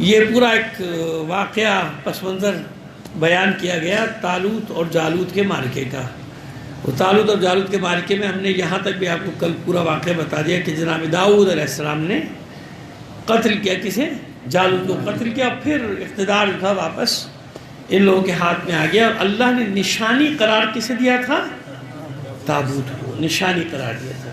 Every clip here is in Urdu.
یہ پورا ایک واقعہ پس منظر بیان کیا گیا طالوت اور جالوت کے معرکے کا. وہ طالوت اور جالوت کے معرکے میں ہم نے یہاں تک بھی آپ کو کل پورا واقعہ بتا دیا کہ جناب داؤد علیہ السلام نے قتل کیا کسے؟ جالوت کو قتل کیا. پھر اقتدار تھا واپس ان لوگوں کے ہاتھ میں آ گیا اور اللہ نے نشانی قرار کسے دیا تھا؟ تابوت کو نشانی قرار دیا تھا.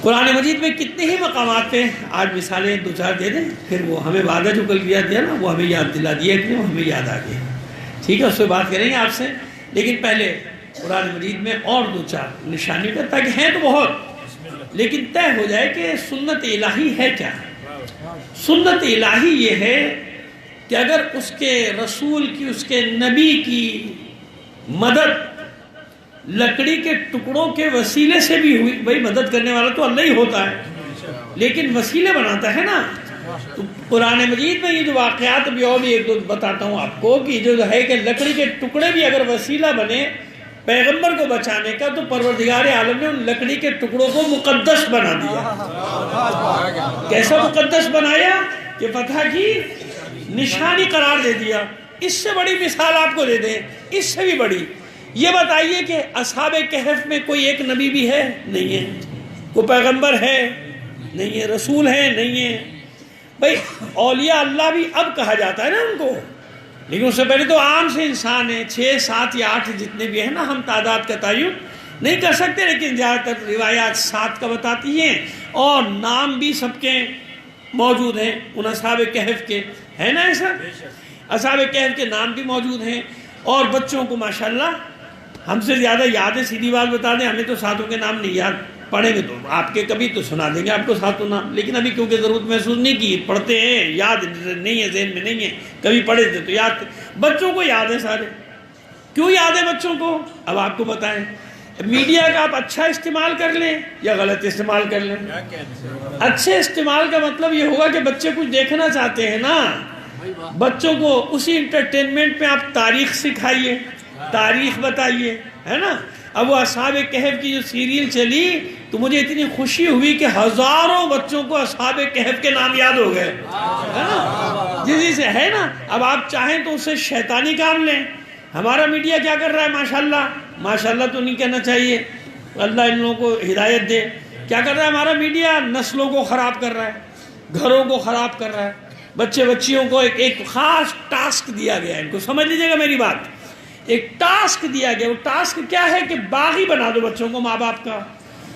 قرآن مجید میں کتنے ہی مقامات پہ آج مثالیں دو چار دے دیں, پھر وہ ہمیں وعدہ جو کل دیا نا وہ ہمیں یاد دلا دیا کہ وہ ہمیں یاد آ گیا. ٹھیک ہے, اس پہ بات کریں گے آپ سے, لیکن پہلے قرآن مجید میں اور دو چار نشانی کا, تاکہ ہیں تو بہت لیکن طے ہو جائے کہ سنت الہی ہے کیا. سنت الہی یہ ہے کہ اگر اس کے رسول کی, اس کے نبی کی مدد لکڑی کے ٹکڑوں کے وسیلے سے بھی ہوئی, بھائی مدد کرنے والا تو اللہ ہی ہوتا ہے لیکن وسیلے بناتا ہے نا. تو قرآن مجید میں یہ جو واقعات ابھی اور بھی ایک دو بتاتا ہوں آپ کو کہ جو ہے کہ لکڑی کے ٹکڑے بھی اگر وسیلہ بنے پیغمبر کو بچانے کا, تو پروردگار عالم نے ان لکڑی کے ٹکڑوں کو مقدس بنا دیا. کیسا مقدس بنایا کہ فتح کی نشانی قرار دے دیا. اس سے بڑی مثال آپ کو دے دیں, اس سے بھی بڑی, یہ بتائیے کہ اصحاب کہف میں کوئی ایک نبی بھی ہے؟ نہیں ہے. کوئی پیغمبر ہے؟ نہیں ہے. رسول ہے؟ نہیں ہے. بھائی اولیاء اللہ بھی اب کہا جاتا ہے نا ان کو, لیکن اس سے پہلے تو عام سے انسان ہیں. 6 7 یا 8 جتنے بھی ہیں نا, ہم تعداد کا تعین نہیں کر سکتے, لیکن زیادہ تر روایات 7 کا بتاتی ہیں اور نام بھی سب کے موجود ہیں ان اصحاب کہف کے, ہے نا ایسا؟ اصحاب کہف کے نام بھی موجود ہیں. اور بچوں کو ماشاءاللہ ہم سے زیادہ یاد ہے. سیدھی بات بتا دیں, ہمیں تو ساتوں کے نام نہیں یاد, پڑھیں گے تو آپ کے کبھی تو سنا دیں گے آپ کو ساتوں نام, لیکن ابھی کیونکہ ضرورت محسوس نہیں کی, پڑھتے ہیں یاد نہیں ہے, ذہن میں نہیں ہے, کبھی پڑھے تھے تو یاد. بچوں کو یاد ہے سارے. کیوں یاد ہے بچوں کو؟ اب آپ کو بتائیں. میڈیا کا آپ اچھا استعمال کر لیں یا غلط استعمال کر لیں. اچھے استعمال کا مطلب یہ ہوگا کہ بچے کچھ دیکھنا چاہتے ہیں نا, بچوں کو اسی انٹرٹینمنٹ میں آپ تاریخ سکھائیے, تاریخ بتائیے, ہے نا. اب وہ اصحاب کہف کی جو سیریل چلی تو مجھے اتنی خوشی ہوئی کہ ہزاروں بچوں کو اصحاب کہف کے نام یاد ہو گئے, ہے نا. جی سے ہے نا. اب آپ چاہیں تو اسے شیطانی کام لیں. ہمارا میڈیا کیا کر رہا ہے؟ ماشاءاللہ, ماشاءاللہ تو نہیں کہنا چاہیے, اللہ ان لوگوں کو ہدایت دے. کیا کر رہا ہے ہمارا میڈیا؟ نسلوں کو خراب کر رہا ہے, گھروں کو خراب کر رہا ہے. بچے بچیوں کو ایک خاص ٹاسک دیا گیا ہے, ان کو سمجھ لیجیے گا میری بات. ایک ٹاسک دیا گیا, وہ ٹاسک کیا ہے کہ باغی بنا دو بچوں کو ماں باپ کا.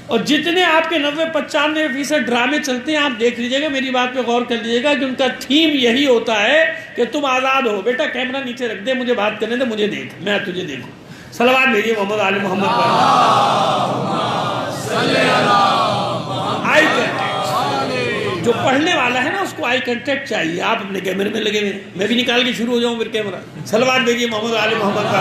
اور جتنے آپ کے 90-95% ڈرامے چلتے ہیں, آپ دیکھ لیجیے گا, میری بات پہ غور کر لیجیے گا کہ ان کا تھیم یہی ہوتا ہے کہ تم آزاد ہو, بیٹا کیمرہ نیچے رکھ دے, مجھے بات کرنے دے, مجھے دیکھ, میں تجھے دیکھوں. صلوات بھیجیے محمد آل محمد پر. آئی کنٹیکٹ جو پڑھنے والا ہے نا اس کو آئی کنٹیکٹ چاہیے. آپ اپنے کیمرے میں لگے ہوئے, میں بھی نکال کے شروع ہو جاؤں پھر کیمرہ. صلوات بھیجیے محمد آل محمد پر.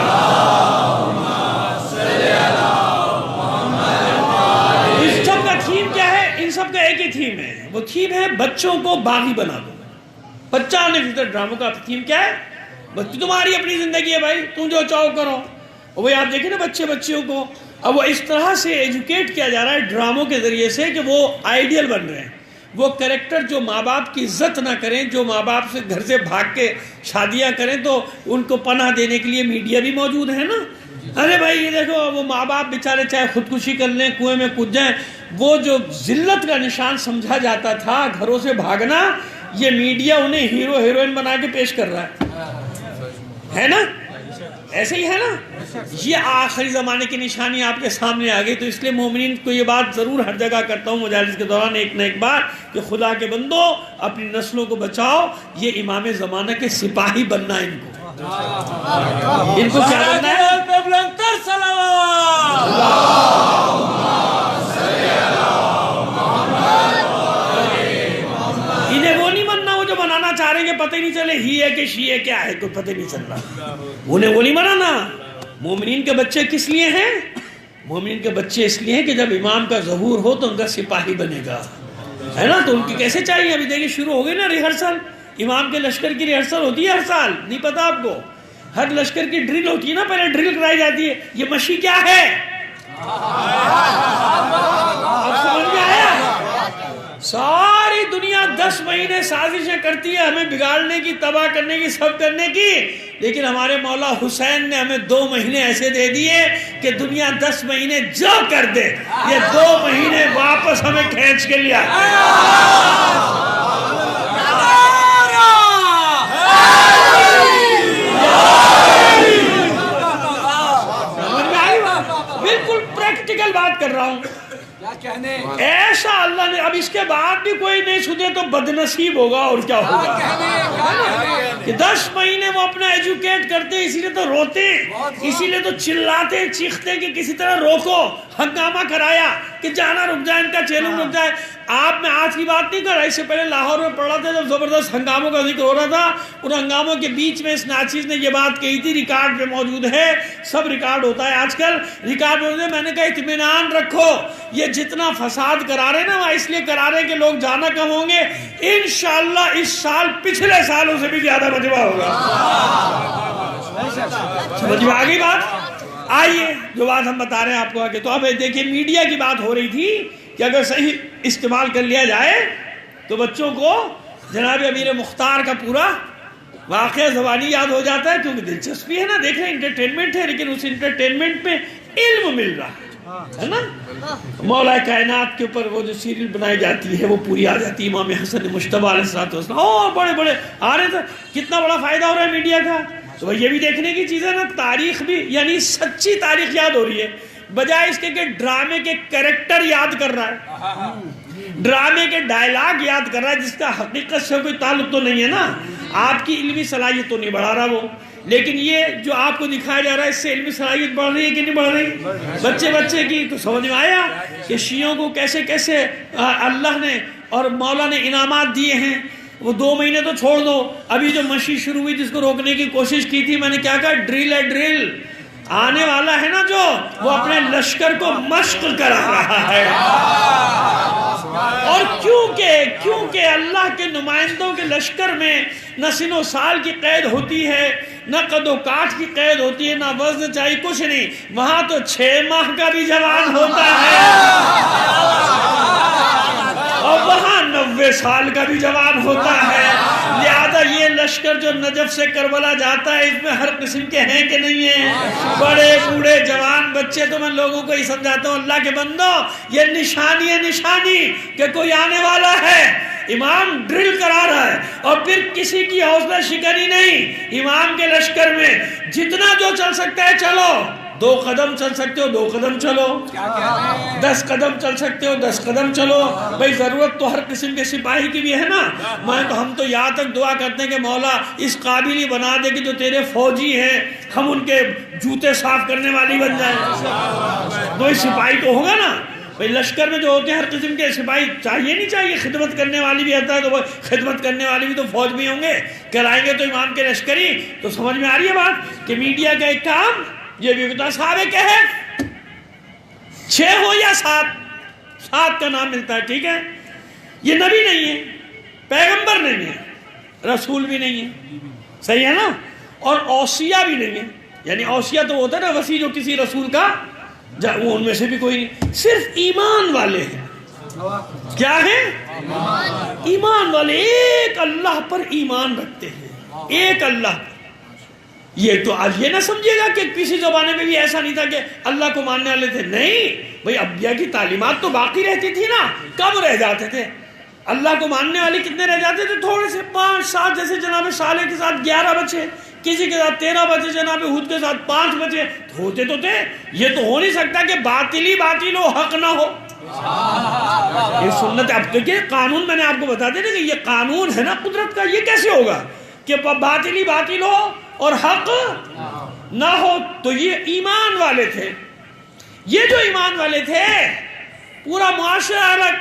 اس سب کا تھیم کیا ہے؟ ان سب کا ایک ہی تھیم ہے, وہ تھیم ہے بچوں کو باغی بنا دو. 95% ڈراموں کا تھیم کیا ہے؟ تمہاری اپنی زندگی ہے بھائی, تم جو چاہو کرو. اور وہی آپ دیکھیں نا بچیوں کو اب وہ اس طرح سے ایجوکیٹ کیا جا رہا ہے ڈراموں کے ذریعے سے کہ وہ آئیڈیل بن رہے ہیں. وہ کریکٹر جو ماں باپ کی عزت نہ کریں, جو ماں باپ سے گھر سے بھاگ کے شادیاں کریں, تو ان کو پناہ دینے کے لیے میڈیا بھی موجود ہے نا. ارے بھائی یہ دیکھو, وہ ماں باپ بیچارے چاہے خودکشی کر لیں, کنویں میں کود جائیں, وہ جو ذلت کا نشان سمجھا جاتا تھا گھروں سے بھاگنا, یہ میڈیا انہیں ہیرو ہیروئن بنا کے پیش کر رہا ہے نا. ایسے ہی ہے نا. یہ آخری زمانے کی نشانی آپ کے سامنے آ گئی. تو اس لیے مومنین کو یہ بات ضرور ہر جگہ کرتا ہوں مجالس کے دوران ایک نہ ایک بار کہ خدا کے بندو اپنی نسلوں کو بچاؤ. یہ امام زمانہ کے سپاہی بننا ہے. ان کو کیا بننا ہے؟ انہیں وہ نہیں بننا وہ جو بنانا چاہ رہے ہیں, پتہ ہی نہیں چلے ہی ہے کہ شی ہے, کیا ہے, کوئی پتہ نہیں چل رہا. انہیں وہ نہیں بنانا. مومنین کے بچے کس لیے ہیں؟ مومنین کے بچے اس لیے ہیں کہ جب امام کا ظہور ہو تو ان کا سپاہی بنے گا, ہے نا. تو ان کی کیسے چاہیے؟ ابھی دیکھیں شروع ہو گئی نا ریہرسل. امام کے لشکر کی ریہرسل ہوتی ہے ہر سال, نہیں پتا آپ کو؟ ہر لشکر کی ڈرل ہوتی ہے نا, پہلے ڈرل کرائی جاتی ہے. یہ مشی کیا ہے؟ آپ سمجھ میں آیا؟ ساری دنیا 10 مہینے سازشیں کرتی ہے ہمیں بگاڑنے کی، تباہ کرنے کی، سب کرنے کی، لیکن ہمارے مولا حسین نے ہمیں 2 مہینے ایسے دے دیے کہ دنیا 10 مہینے جو کر دے، یہ 2 مہینے واپس ہمیں کھینچ کے لیا۔ بالکل پریکٹیکل بات کر رہا ہوں۔ ایسا اللہ نے، اب اس کے بعد بھی کوئی نہیں سدھرے تو بدنصیب ہوگا، اور کیا ہوگا کہ 10 مہینے وہ اپنا ایجوکیٹ کرتے، اسی لیے تو روتے، اسی لیے تو چلاتے چیختے کہ کسی طرح روکو، ہنگامہ کرایا کہ جانا رک جائے، ان کا چیلنج رک جائے۔ آپ میں آج کی بات نہیں کر رہا، اس سے پہلے لاہور میں پڑھ رہا تھا جب زبردست ہنگاموں کا ذکر ہو رہا تھا، ان ہنگاموں کے بیچ میں اس ناچیز نے یہ بات کہی تھی، ریکارڈ پہ موجود ہے، سب ریکارڈ ہوتا ہے آج کل، ریکارڈ موجود ہے۔ میں نے کہا اطمینان رکھو، یہ جتنا فساد کرا رہے نا وہ اس لیے کرا رہے کہ لوگ جانا کم ہوں گے، انشاءاللہ اس سال پچھلے سالوں سے بھی زیادہ مجمع ہوگا۔ سمجھ میں آگئی بات؟ آئیے جو بات ہم بتا رہے ہیں آپ کو آگے، تو اب دیکھیں میڈیا کی بات ہو رہی تھی کہ اگر صحیح استعمال کر لیا جائے تو بچوں کو جناب امیر مختار کا پورا واقعہ زبانی یاد ہو جاتا ہے، کیونکہ دلچسپی ہے نا، دیکھ رہے ہیں انٹرٹینمنٹ ہے، لیکن اس انٹرٹینمنٹ میں علم مل رہا ہے نا۔ مولا کائنات کے اوپر وہ جو سیریل بنائی جاتی ہے وہ پوری آ جاتی ہے، امام حسن مجتبی علیہ السلام اور بڑے بڑے آ رہے تھے، کتنا بڑا فائدہ ہو رہا ہے میڈیا کا۔ تو یہ بھی دیکھنے کی چیز ہے نا، تاریخ بھی، یعنی سچی تاریخ یاد ہو رہی ہے، بجائے اس کے کہ ڈرامے کے کریکٹر یاد کر رہا ہے، ڈرامے کے ڈائلاگ یاد کر رہا ہے، جس کا حقیقت سے کوئی تعلق تو نہیں ہے نا، آپ کی علمی صلاحیت تو نہیں بڑھا رہا وہ، لیکن یہ جو آپ کو دکھایا جا رہا ہے اس سے علمی صلاحیت بڑھ رہی ہے کہ نہیں بڑھ رہی؟ بچے کی تو سمجھ میں آیا کہ شیعوں کو کیسے کیسے اللہ نے اور مولا نے انعامات دیے ہیں۔ وہ 2 مہینے تو چھوڑ دو، ابھی جو مشی شروع ہوئی جس کو روکنے کی کوشش کی تھی، میں نے کیا کہا، ڈرل ہے ڈرل، آنے والا ہے نا جو، وہ اپنے لشکر کو مشق کرا رہا ہے۔ اور کیونکہ اللہ کے نمائندوں کے لشکر میں نہ سن و سال کی قید ہوتی ہے، نہ قد و کاٹ کی قید ہوتی ہے، نہ وزن چاہیے، کچھ نہیں، وہاں تو 6 ماہ کا بھی جوان ہوتا ہے، اور وہاں 90 سال کا بھی جوان ہوتا ہے۔ لہذا یہ لشکر جو نجف سے کربلا جاتا ہے، اس میں ہر قسم کے ہیں کہ نہیں ہیں، بڑے بوڑھے جوان بچے۔ تو میں لوگوں کو یہ سمجھاتا ہوں، اللہ کے بندو، یہ نشانی ہے، نشانی کہ کوئی آنے والا ہے۔ امام ڈرل کرا رہا ہے، اور پھر کسی کی حوصلہ شکنی نہیں، امام کے لشکر میں جتنا جو چل سکتا ہے چلو، 2 قدم چل سکتے ہو 2 قدم چلو، 10 قدم چل سکتے ہو 10 قدم چلو۔ بھئی ضرورت تو ہر قسم کے سپاہی کی بھی ہے نا، ہم تو یہاں تک دعا کرتے ہیں کہ مولا اس قابل ہی بنا دے کہ جو تیرے فوجی ہیں ہم ان کے جوتے صاف کرنے والی بن جائیں۔ کوئی سپاہی تو ہوگا نا، بھئی لشکر میں جو ہوتے ہیں ہر قسم کے سپاہی چاہیے نہیں چاہیے، خدمت کرنے والی بھی آتا ہے تو وہ خدمت کرنے والی بھی تو فوج میں ہوں گے، کرائیں گے تو امام کے لشکری۔ تو سمجھ میں آ رہی ہے بات کہ میڈیا کا ایک کام یہ بھی ہوتا ہے، صحابہ کیا ہے، 6 ہو یا 7 کا نام ملتا ہے، ٹھیک ہے، یہ نبی نہیں ہے، پیغمبر نہیں ہے، رسول بھی نہیں ہے، صحیح ہے نا، اور اوصیہ بھی نہیں ہے، یعنی اوصیہ تو ہوتا ہے نا وصی جو کسی رسول کا، وہ ان میں سے بھی کوئی نہیں، صرف ایمان والے ہیں۔ کیا ہیں؟ ایمان والے، ایک اللہ پر ایمان رکھتے ہیں، ایک اللہ پر۔ یہ تو آج یہ نہ سمجھے گا کہ کسی زمانے میں بھی ایسا نہیں تھا کہ اللہ کو ماننے والے تھے، نہیں بھئی، انبیاء کی تعلیمات تو باقی رہتی تھی نا، کم رہ جاتے تھے، اللہ کو ماننے والے کتنے رہ جاتے تھے، تھوڑے سے 5-7، جیسے جناب صالح کے ساتھ 11 بچے، کسی کے ساتھ 13 بچے، جناب ہود کے ساتھ 5 بچے، ہوتے تو تھے۔ یہ تو ہو نہیں سکتا کہ باطل ہی باطل ہو، حق نہ ہو، یہ سنت۔ اب دیکھیں قانون میں نے آپ کو بتا دیا نا کہ یہ قانون ہے نا قدرت کا، یہ کیسے ہوگا کہ باطل ہی باطل ہو اور حق نہ ہو؟ تو یہ ایمان والے تھے، یہ جو ایمان والے تھے، پورا معاشرہ الگ،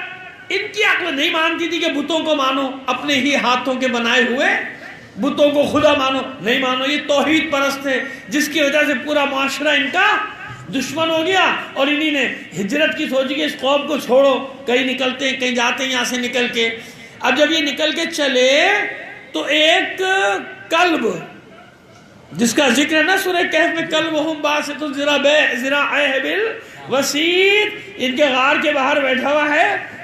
ان کی عقل نہیں مانتی تھی کہ بتوں کو مانو، اپنے ہی ہاتھوں کے بنائے ہوئے بتوں کو خدا مانو، نہیں مانو، یہ توحید پرست تھے، جس کی وجہ سے پورا معاشرہ ان کا دشمن ہو گیا، اور انہی نے ہجرت کی سوچی کہ اس قوم کو چھوڑو، کہیں نکلتے ہیں، کہیں جاتے ہیں یہاں سے نکل کے۔ اب جب یہ نکل کے چلے تو ایک کلب جس کا ذکر ہے نا سورہ کہف میں، کلبہم باسط ذراعیہ بالوسیط، ان کے غار کے باہر بیٹھا ہوا ہے،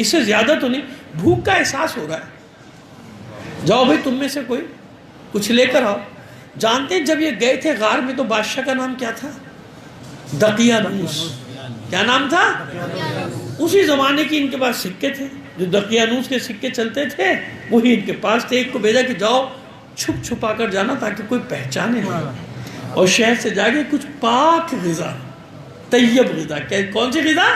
اس سے زیادہ تو نہیں. بھوک کا احساس ہو رہا ہے, جاؤ بھائی تم میں سے کوئی کچھ لے کر آؤ. جانتے ہیں جب یہ گئے تھے غار میں تو بادشاہ کا نام کیا تھا؟ دقیانوس. کیا نام تھا؟ اسی زمانے کی ان کے پاس سکے تھے, جو دقیانوس کے سکے چلتے تھے وہی ان کے پاس تھے. ایک کو بھیجا کہ جاؤ چھپ چھپا کر جانا تاکہ کوئی پہچانے نہ, اور شہر سے جا کے کچھ پاک غذا, طیب غذا, کون سی غذا؟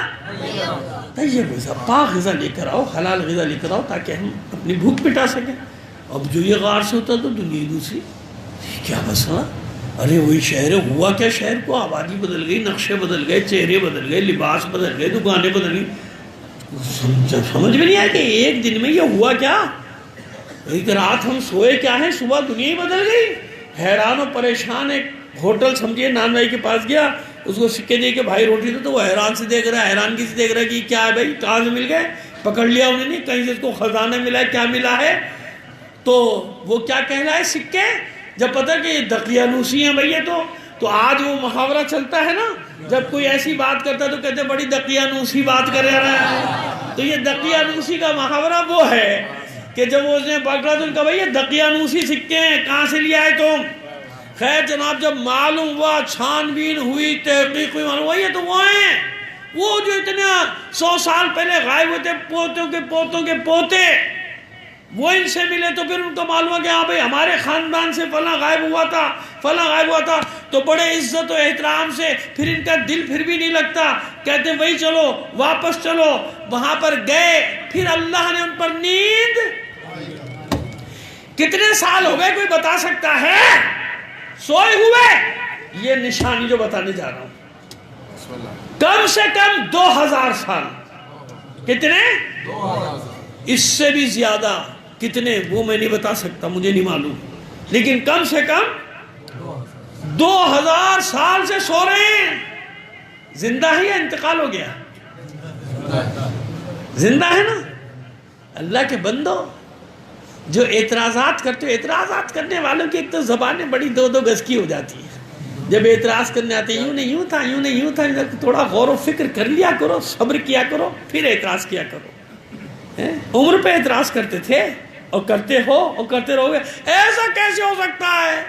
طیب غذا, پاک غذا لے کر آؤ, حلال غذا لے کر آؤ تاکہ ہم اپنی بھوک مٹا سکیں. اب جو یہ غار سے ہوتا تو دنیا دوسری, کیا مسئلہ؟ ارے وہی شہر ہے, ہوا کیا شہر کو؟ آبادی بدل گئی, نقشے بدل گئے, چہرے بدل گئے, لباس بدل گئے, دکانیں بدل گئی. سمجھ میں نہیں آیا کہ ایک دن میں یہ ہوا کیا؟ ایک رات ہم سوئے کیا ہے, صبح دنیا ہی بدل گئی. حیران و پریشان ایک ہوٹل سمجھیے نان بھائی کے پاس گیا, اس کو سکے دے کے بھائی روٹی دو, تو وہ حیران سے دیکھ رہا ہے, حیرانگی سے دیکھ رہا ہے کہ کیا ہے بھائی, کہاں سے مل گئے؟ پکڑ لیا انہوں نے, کہیں سے اس کو خزانہ ملا ہے, کیا ملا ہے؟ تو وہ کیا کہہ رہا ہے سکے, جب پتہ کہ یہ دقیانوسی ہیں بھئی یہ تو آج وہ محاورہ چلتا ہے نا, جب کوئی ایسی بات کرتا ہے تو کہتے ہیں بڑی دقیانوسی بات کر رہا ہے. تو یہ دقیانوسی کا محاورہ وہ ہے کہ جب اس نے پکڑا تو ان کا بھئی یہ دقیانوسی سکے ہیں, کہاں سے لیا ہے تم؟ خیر جناب جب معلوم ہوا, چھان بین ہوئی, تحقیق ہوئی, معلوم ہوا یہ تو وہ ہیں, وہ جو اتنا 100 سال پہلے غائب ہوتے, پوتوں کے پوتوں کے پوتے, وہ ان سے ملے. تو پھر ان کو معلوم ہوا کہ ہاں بھئی ہمارے خاندان سے فلاں غائب ہوا تھا, فلاں غائب ہوا تھا. تو بڑے عزت و احترام سے پھر ان کا دل پھر بھی نہیں لگتا, کہتے ہیں وہی چلو واپس چلو. وہاں پر گئے, پھر اللہ نے ان پر نیند. کتنے سال ہو گئے کوئی بتا سکتا ہے سوئے ہوئے؟ یہ نشانی جو بتانے جا رہا ہوں کم سے کم 2000 سال. کتنے؟ 2000. اس سے بھی زیادہ کتنے وہ میں نہیں بتا سکتا, مجھے نہیں معلوم, لیکن کم سے کم 2000 سال سے سو رہے ہیں. زندہ ہے یا انتقال ہو گیا؟ زندہ ہے نا. اللہ کے بندو جو اعتراضات کرتے ہو, اعتراضات کرنے والوں کی ایک تو زبانیں بڑی 2 گز کی ہو جاتی ہیں. جب اعتراض کرنے آتے یوں نہیں یوں تھا, یوں نہیں یوں تھا, تھوڑا غور و فکر کر لیا کرو, صبر کیا کرو, پھر اعتراض کیا کرو. عمر پہ اعتراض کرتے تھے اور کرتے ہو اور کرتے رہو گے. ایسا کیسے ہو سکتا ہے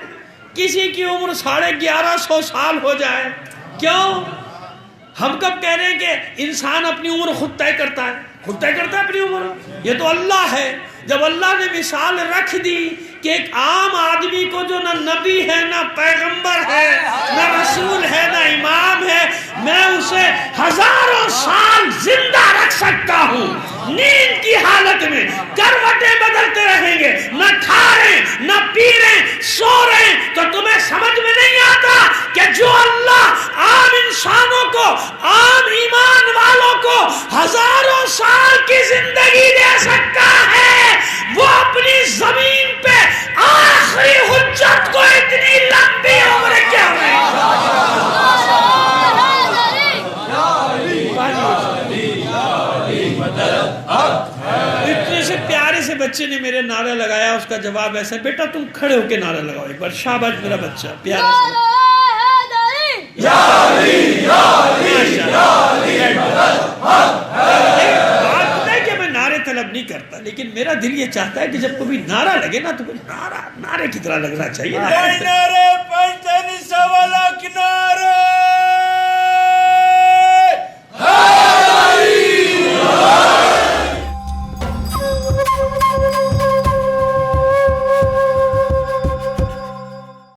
کسی کی عمر 1150 سال ہو جائے؟ کیوں؟ ہم کب کہہ رہے ہیں کہ انسان اپنی عمر خود طے کرتا ہے؟ خود طے کرتا ہے اپنی عمر؟ یہ تو اللہ ہے. جب اللہ نے مثال رکھ دی کہ ایک عام آدمی کو جو نہ نبی ہے, نہ پیغمبر ہے, نہ رسول ہے, نہ امام ہے, میں اسے 1000 سال زندہ رکھ سکتا ہوں نیند کی حالت میں. کروٹیں بدلتے رہیں گے, نہ کھا رہے نہ پی رہے, سو رہے. تو تمہیں سمجھ میں نہیں آتا کہ جو اللہ عام انسانوں کو, عام ایمان والوں کو 1000 سال کی زندگی دے سکتا ہے, وہ اپنی زمین پہ آخری حجت کو اتنی لمبی عمر کیا ہے؟ اتنے سے پیارے سے بچے نے میرے نعرہ لگایا, اس کا جواب ایسا, بیٹا تم کھڑے ہو کے نعرہ لگاؤ ایک بار. شاباش میرا بچہ پیارا سے. طلب نہیں کرتا, لیکن میرا دل یہ چاہتا ہے کہ جب کبھی نعرہ لگے نا تو نعرے کی طرح لگنا چاہیے.